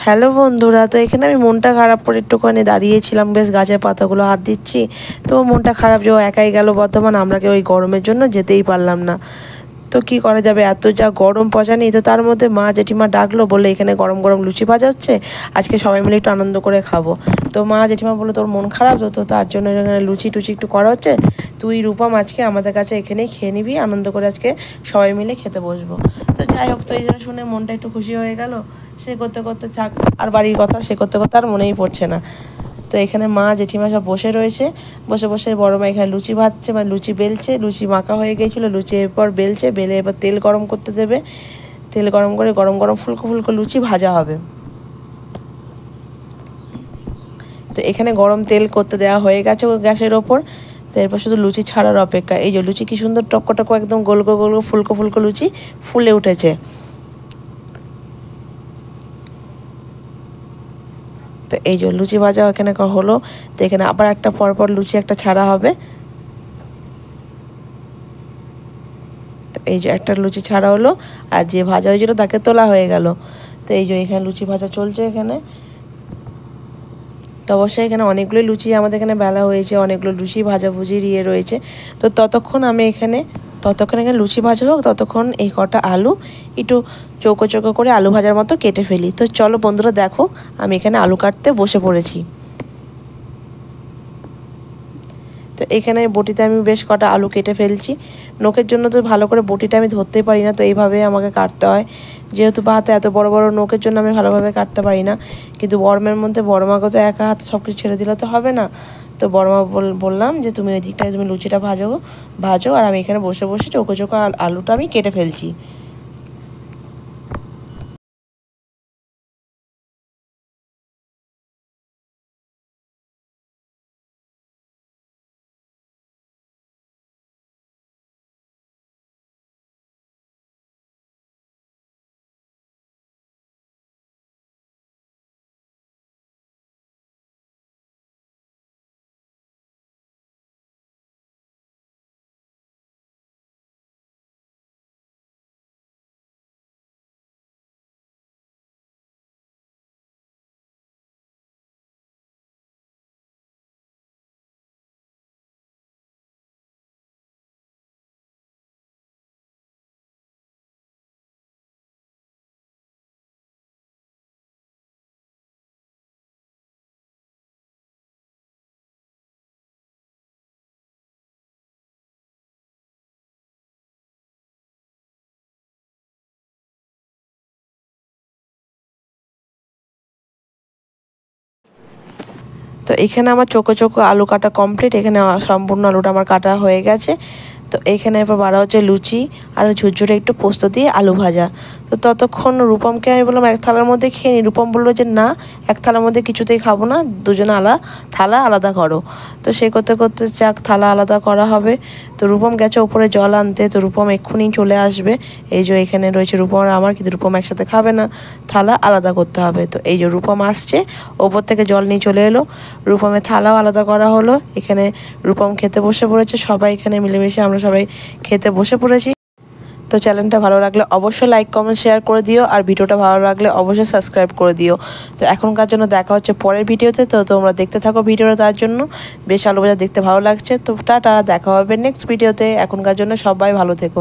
Hello বন্ধুরা, তো এখানে আমি মনটা খারাপ করে একটুখানি দাঁড়িয়েছিলাম, বেশ গাছের পাতাগুলো হাত দিচ্ছি। তো মনটা খারাপ যে ও একাই গেল বর্ধমান, আমরা কেউ ওই গরমের জন্য যেতেই পারলাম না। তো কি করা যাবে, এত যা গরম পচা নেই। তো তার মধ্যে মা জেঠিমা ডাকলো, বললো এখানে গরম গরম লুচি ভাজা হচ্ছে, আজকে সবাই মিলে একটু আনন্দ করে খাবো। তো মা জেঠিমা বললো তোর মন খারাপ, তো তার জন্য এখানে লুচি টুচি একটু করা হচ্ছে, তুই রূপম আজকে আমাদের কাছে এখানেই খেয়ে নিবি, আনন্দ করে আজকে সবাই মিলে খেতে বসবো। তো যাই হোক, তো এই জন্য শুনে মনটা একটু খুশি হয়ে গেল। সে করতে করতে থাক, আর বাড়ির কথা সে করতে করতে আর মনেই পড়ছে না। তো এখানে মা জেঠিমা সব বসে রয়েছে, বসে বসে বড় মা এখানে লুচি ভাজছে, মানে লুচি বেলছে, লুচি মাখা হয়ে গিয়েছিলো, লুচি এরপর বেলছে, বেলে এবার তেল গরম করতে দেবে, তেল গরম করে গরম গরম ফুলকো ফুলকো লুচি ভাজা হবে। তো এখানে গরম তেল করতে দেওয়া হয়ে গেছে গ্যাসের ওপর। তো এরপর শুধু লুচি ছাড়ার অপেক্ষা। এই যে লুচি কি সুন্দর টকো টকো একদম গোল গোল গোল ফুলকো ফুলকো লুচি ফুলে উঠেছে। তো এই যে লুচি ভাজা এখানে হলো। তো এখানে আবার একটা পরপর লুচি একটা ছাড়া হবে। তো এই যে একটা লুচি ছাড়া হলো, আর যে ভাজা হয়েছিল তাকে তোলা হয়ে গেল। তো এই যে এখানে লুচি ভাজা চলছে এখানে। তো অবশ্যই এখানে অনেকগুলো লুচি আমাদের এখানে বেলা হয়েছে, অনেকগুলো লুচি ভাজাভুজির রয়েছে। তো ততক্ষণ এখানে লুচি ভাজা হোক, ততক্ষণ এই কটা আলু একটু চৌকো চৌকো করে আলু ভাজার মতো কেটে ফেলি। তো চলো বন্ধুরা, দেখো আমি এখানে আলু কাটতে বসে পড়েছি। তো এখানে বটিতে আমি বেশ কটা আলু কেটে ফেলছি। নখের জন্য তো ভালো করে বটিটা আমি ধরতে পারি না, তো এইভাবে আমাকে কাটতে হয়। যেহেতু হাতে এত বড় বড় নখের জন্য আমি ভালোভাবে কাটতে পারি না। কিন্তু গরমের মধ্যে বড়মাকে তো একা হাতে সব কিছু ছেড়ে দিলে তো হবে না। তো বড়মা বললাম যে তুমি ওই দিকটায় তুমি লুচিটা ভাজো, আর আমি এখানে বসে বসে চৌকো চৌকো আলুটা আমি কেটে ফেলছি। তো এখানে আমার চোখো চোখো আলু কাটা কমপ্লিট, এখানে সম্পূর্ণ আলুটা আমার কাটা হয়ে গেছে। তো এইখানে এবার বাড়া হচ্ছে লুচি আর ঝুরঝুরে একটু পোস্ত দিয়ে আলু ভাজা। তো ততক্ষণ রূপমকে আমি বললাম এক থালার মধ্যে খেয়ে নিই। রূপম বললো যে না, এক থালার মধ্যে কিছুতেই খাবো না, দুজনে থালা আলাদা করো। তো সে করতে করতে যাক থালা আলাদা করা হবে। তো রূপম গেছে ওপরে জল আনতে, তো রূপম এক্ষুনি চলে আসবে। এই যে এখানে রয়েছে রূপম আর আমার, কিন্তু রূপম একসাথে খাবে না, থালা আলাদা করতে হবে। তো এই যে রূপম আসছে, ওপর থেকে জল নিয়ে চলে এলো, রূপমের থালাও আলাদা করা হলো। এখানে রূপম খেতে বসে পড়েছে, সবাই এখানে মিলেমিশে আমরা সবাই খেতে বসে পড়েছি। তো চ্যানেলটা ভালো লাগলে অবশ্যই লাইক কমেন্ট শেয়ার করে দিও, আর ভিডিওটা ভালো লাগলে অবশ্যই সাবস্ক্রাইব করে দিও। তো এখনকার জন্য দেখা হচ্ছে পরের ভিডিওতে। তো তোমরা দেখতে থাকো ভিডিওটা, তার জন্য বেশ আলু ভাজা দেখতে ভালো লাগছে। তো টাটা, দেখা হবে নেক্সট ভিডিওতে। এখনকার জন্য সবাই ভালো থেকো।